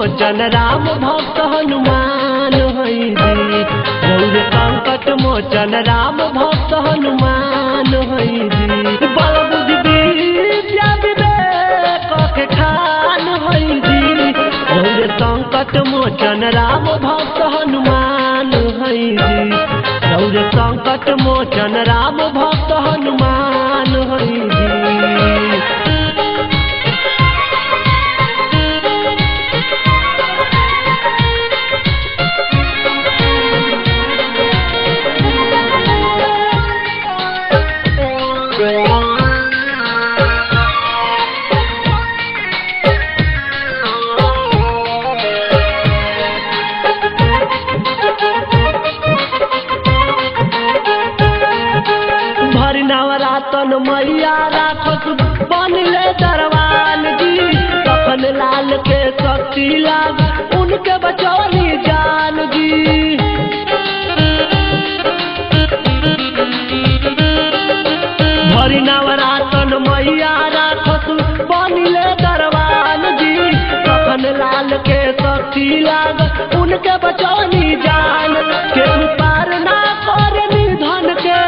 मोचन राम भक्त हनुमान है जी। गौर संकट मोचन राम भक्त हनुमान है जी। बल बुद्धि विद्या विवेक के खान है जी। गौर संकट मोचन राम भक्त हनुमान है जी। गौर संकट मोचन राम भक्त हनुमान है जी। नवरातन मैया राखस बनले दरबान जी। लखन लाल के शक्ति लाग उनके बचौली जान जी। भरी नवरातन मैया राखस बनले दरबान जी। लखन लाल के शक्ति लाग उनके बचौली जान। केहू पार ना करे निधन के,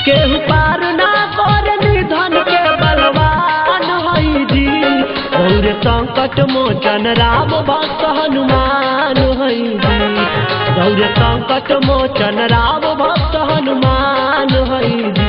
केहू पार ना करे निधन के बलवान है जी। गौर संकट मोचन राम भक्त हनुमान है जी। गौर संकट मोचन राम भक्त हनुमान है जी।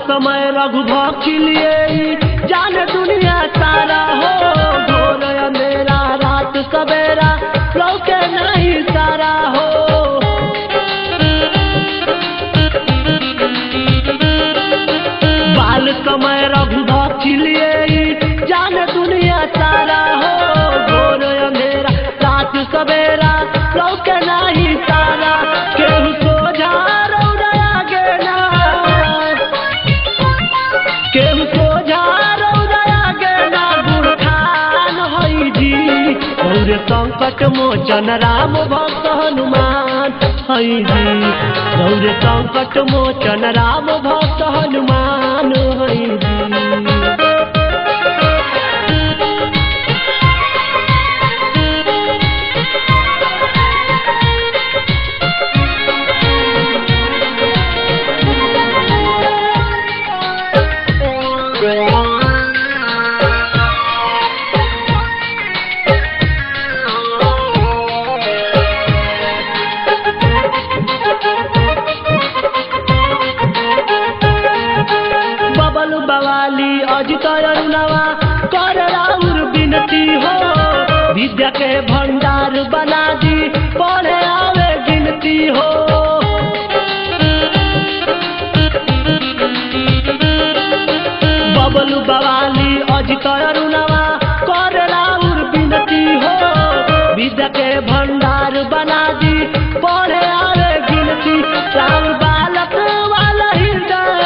समय रघुभक्त लिए जाने दुनिया सारा हो। घोर अंधेरा रात सवेरा लौके नहीं सारा हो। बाल समय रघुभक्त लिए जाने दुनिया सारा हो। घोर अंधेरा रात सवेरा लौके नहीं सारा। केहू सोझा रौरा गे ना, केहू सोझा रौरा गे ना गुरखान है जी। गौर संकट मोचन राम भक्त हनुमान है जी। गौर संकट मोचन राम भक्त हनुमान है जी। बवाली अजित अरुणवा कर राउर विनती हो। विद्या के भंडार बना दी पढ़े आवे गिनती हो। बबलू बवाली अजित अरुणवा कर राउर विनती हो। विद्या के भंडार बना दी पढ़े आवे गिनती। राउर बालक वाला हृदय,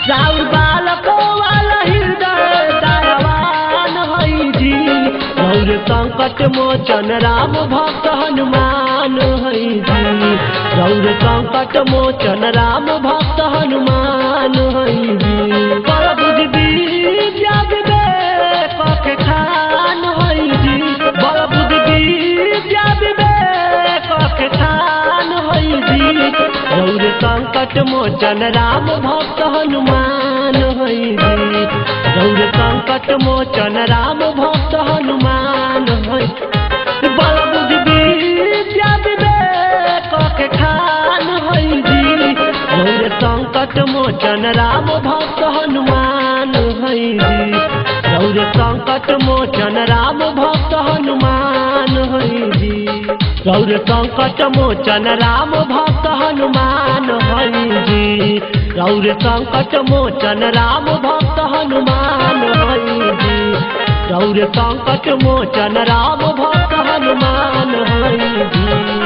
राउर बालक वाला हृदय दयावान है जी। गौर संकट मोचन राम भक्त हनुमान है जी। गौर संकट मोचन राम भक्त हनुमान है जी। बल बुद्धि विद्या विवेक के खान है जी। बल बुद्धि विद्या विवेक के खान है जी। गौर संकट मोचन राम भक्त हनुमान है जी। गौर संकट मोचन राम भक्त हनुमान है। बल बुद्धि विद्या विवेक के खान है जी। गौर संकट मोचन राम भक्त हनुमान है जी। गौर संकट मोचन राम भक्त हनुमान है जी। गौर संकट मोचन राम भक्त हनुमान है जी। गौर संकट मोचन राम भक्त हनुमान है जी। रौर संकट मोचन राम भक्त हनुमान हई जी।